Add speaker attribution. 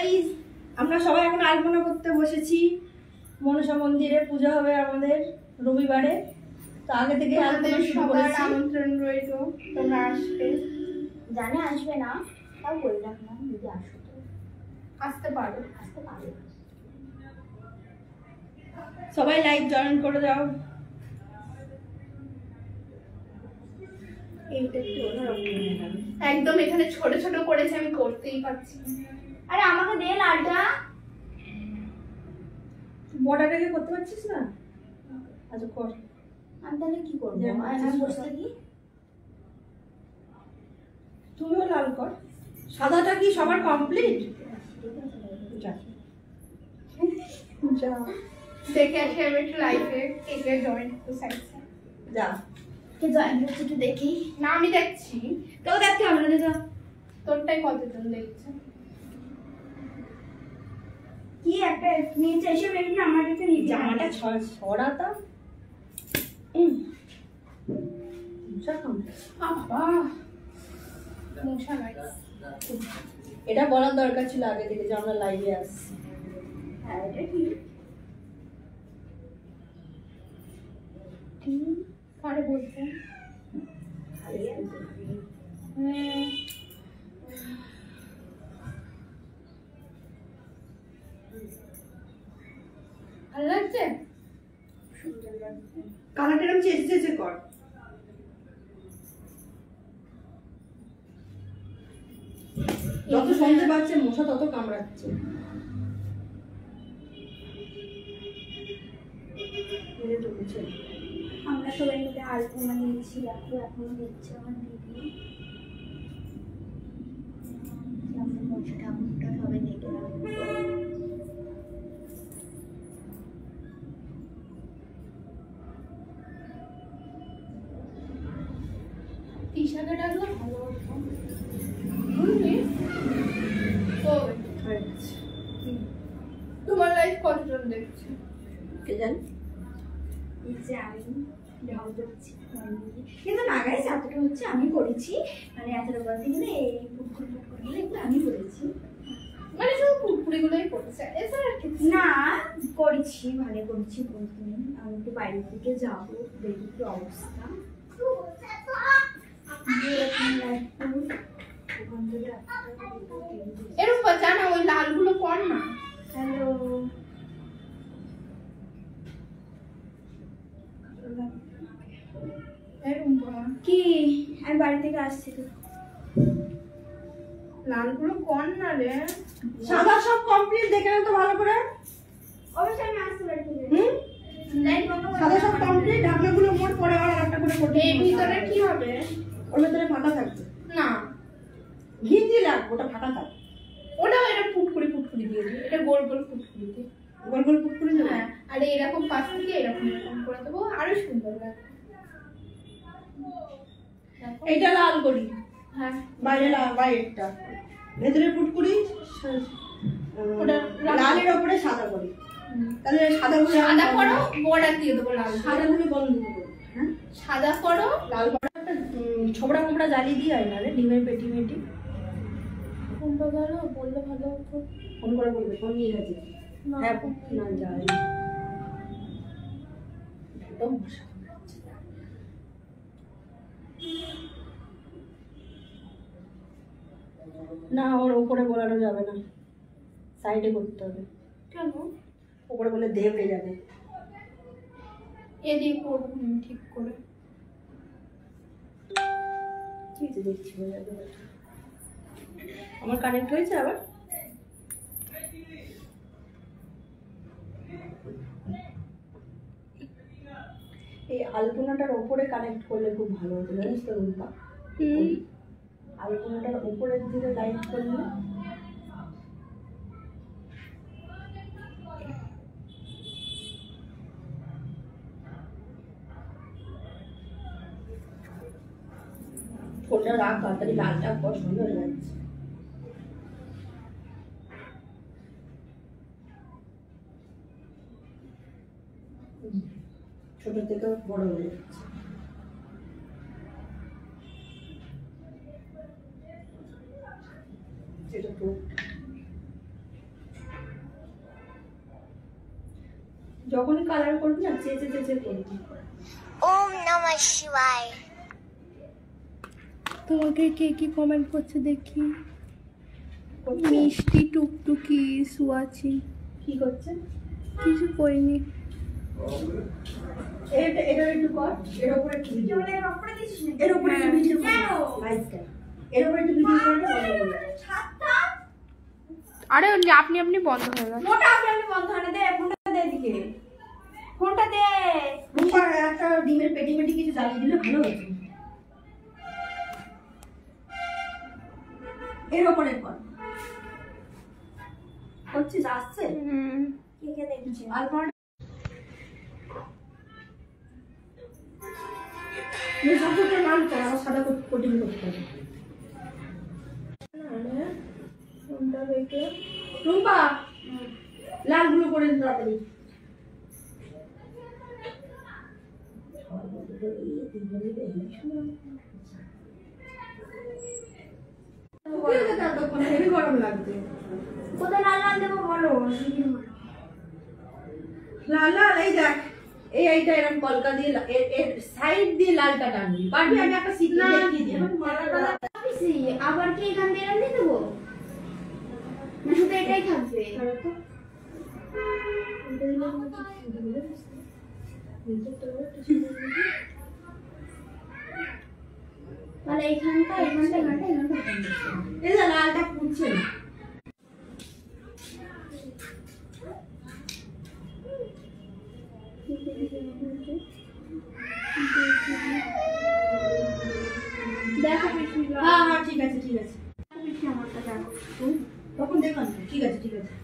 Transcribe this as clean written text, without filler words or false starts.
Speaker 1: Guys, আমরা সবাই এখন আলপনা করতে বসেছি। মনসা মন্দিরে পূজা হবে আমাদের রবিবারে। তো আগে থেকে আলপনা শুরু করেছি।
Speaker 2: আমন্ত্রণ রইল, তোমরা আসবে।
Speaker 3: জানে আসবে না, তাও বলে রাখলাম যদি আসো তো
Speaker 2: আসতে পারো।
Speaker 1: সবাই লাইক জয়েন করে দাও। এইটা একটু অন্যরকম।
Speaker 2: একদম এখানে ছোট ছোট করেছে, আমি করতেই পারছি না।
Speaker 3: আরে আমাকে দে লালটা।
Speaker 1: বর্ডারটাকে করতে পারছিস না? আচ্ছা কর।
Speaker 3: আমি তাহলে কি করবো? আমি বসে থাকি।
Speaker 1: তুমিও লাল কর। সাদাটা কি সবার কমপ্লিট? যা
Speaker 2: দেখে আসি আমি একটু লাইভে কেকে জয়েন করতে চাইছি।
Speaker 1: যা
Speaker 3: কে জয়েন করছে একটু দেখি।
Speaker 2: না আমি দেখছি,
Speaker 3: কেউ দেখতে হবে না, যা।
Speaker 2: তোরটাই কতজন দেখছে।
Speaker 3: কি একটা নিচে এসে দেখি আমার কাছে নিচে
Speaker 1: জামাটা ছড়াতা।
Speaker 2: মশা নাই।
Speaker 1: এটা বলার দরকার ছিল আগে থেকে যে আমরা লাইভে আসছি।
Speaker 3: হ্যাঁ এটা ঠিক।
Speaker 2: কারে বলছে? ভালো লাগছে?
Speaker 1: কালারটা এরকম চেঁচে চেঁচে কর। যত সন্ধে পাচ্ছে মশা তত কামড়াচ্ছে।
Speaker 3: আমরা সবাই মিলে আলপনা নিয়েছি, এখনো দিচ্ছে আমার দিদি। আমরা মনসা ঠাকুরটা সবাই দেখলাম।
Speaker 2: টি-শার্টে ডাকলে ভালো হতো। বুঝলি? তো তোমার লাইফ কতজন দেখছে?
Speaker 1: কে জানি?
Speaker 3: এই যে আমি ঢাল দিচ্ছি কিন্তু না গাইস, এতটা হচ্ছে আমি করেছি। মানে এতটা বলতে গেলে এই পুটকুল গুলো এগুলো আমি করেছি।
Speaker 2: মানে শুধু পুরপুরিগুলোই পড়েছে, এছাড়া আর কিছু
Speaker 3: না করেছি, ভালো করেছি বলতে নেই। আমি একটু বাইরের দিকে যাবো, দেখি কি অবস্থা।
Speaker 2: এরকম জানা ওই লালগুলো পর না।
Speaker 3: হ্যালো
Speaker 2: এরকম পর
Speaker 3: কি? আমি বাড়ি থেকে আসছি তো।
Speaker 2: লালগুলো পর না রে।
Speaker 1: সাদা সব কমপ্লিট দেখে নাও তো ভালো করে।
Speaker 3: অবশ্যই আমি আসছি বাড়ি থেকে।
Speaker 1: সাদা সব কমপ্লিট। ঢাকনাগুলো মোট পরে আর একটা করে করতে।
Speaker 2: এই ভিতরে কি হবে?
Speaker 1: ওর ভিতরে ফাটা থাকবে
Speaker 2: না
Speaker 1: ঘিঞ্জি লাগবে, ওটা ফাটা থাকবে।
Speaker 2: ওটাও এটা পুটকুড়ি দিয়ে দিই, এটা গোল গোল পুটকুড়ি দিয়ে।
Speaker 1: গোল গোল পুটকুড়ি দেবে।
Speaker 2: হ্যাঁ, আর এরকম পাশ থেকে এরকম করে দেবো, আরো সুন্দর লাগবে।
Speaker 1: এইটা লাল করি,
Speaker 2: হ্যাঁ
Speaker 1: বাইরে বাইরেরটা, ভেতরে পুটকুড়ি,
Speaker 2: ওটা
Speaker 1: লালের ওপরে সাদা করি। তাহলে সাদা
Speaker 2: করো, বর্ডার দিয়ে দেবো লাল।
Speaker 1: সাদাগুলো বন্ধ করবো। হ্যাঁ
Speaker 2: সাদা করো,
Speaker 1: লাল বর্ডারটা ছোবড়া কোমড়া জ্বালিয়ে দিয়ে হয় না রে, ডিমের পেটি মেটি।
Speaker 2: কোনটা গেল বললে ভালো হতো।
Speaker 1: ফোন করে বলবে ফোন নিয়ে গেছে। হ্যাঁ না যাই একদম মশা কামড়াচ্ছে। না ওর উপরে বলানো যাবে না, সাইডে করতে হবে।
Speaker 2: কেন?
Speaker 1: উপরে বলে দেহ হয়ে যাবে।
Speaker 2: এদিকে করবো ঠিক করে।
Speaker 1: ঠিক আছে দেখছি হয়ে যাবে। আমার কানেক্ট হয়েছে আবার। এই আলপনাটার ওপরে কানেক্ট করলে খুব ভালো হতো জানিস তো রুম্পা। আলপনাটার ওপরের দিকে লাইট করলে ফোনটা রাখ, তাড়াতাড়ি লালটা কর, সুন্দর হয়ে যাচ্ছে। ছোট থেকে বড় হয়ে যাচ্ছে। এটা তো যখনই কালার করবি না চেঁচে চেঁচে করবি।
Speaker 4: ওম নমঃ শিবায়।
Speaker 2: তোমাকে কে কি কমেন্ট করছে দেখি।
Speaker 1: করছে?
Speaker 2: মিষ্টি টুকটুকি সুয়াচি
Speaker 1: কি করছে?
Speaker 2: কিছু করিনি।
Speaker 1: এটা একটু কর, এর উপরে একটু ভিডিও,
Speaker 3: কেবল এর উপরে দিছিস না?
Speaker 1: এর উপরে একটু ভিডিও
Speaker 3: কেন?
Speaker 1: লাইভটা, এর উপরে একটু ভিডিও করে বন্ধ করে দে।
Speaker 3: ছাদটা
Speaker 2: আরে আপনি আপনি বন্ধ হয়ে গেল।
Speaker 3: মোটা আপনি বন্ধ হয় না, দে ফোনটা দে এদিকে, ফোনটা দে।
Speaker 1: রুম্পা একটা ডিমের পেটি মেটি কিছু জ্বালিয়ে দিলে ভালো হতো। এর উপরে কর, করছিস? আসছে
Speaker 3: কে কে দেখছে?
Speaker 1: আলপনা সবটা লাল কর, আর সাদা কোটিং করতে হবে।
Speaker 2: ফোনটা রেখে
Speaker 1: রুম্পা লালগুলো করে দিন তাড়াতাড়ি। হেভি গরম লাগবে।
Speaker 3: কোথায় লাল লাল দেবো বলো, শিখিয়ে বলো।
Speaker 1: লাল লাল এই দেখ, এইটা এরকম কলকা দিয়ে এর সাইড দিয়ে লালটা টানবি, পারবি? আমি একটা সিগনাল দেখিয়ে দিই।
Speaker 3: ভাবিছি, আবার কি এখান দিয়ে এরম দিয়ে দেবো, না শুধু এটাই থাকবে? তাহলে এখানটা এখানটা এখানটা এখানটা
Speaker 1: এই যে লালটা পুড়ছে না।
Speaker 3: দেখো পিছনে
Speaker 1: হ্যাঁ হ্যাঁ ঠিক আছে ঠিক আছে,
Speaker 3: পিছনে আমারটা দেখো।
Speaker 1: তখন দেখলাম তো। ঠিক আছে ঠিক আছে।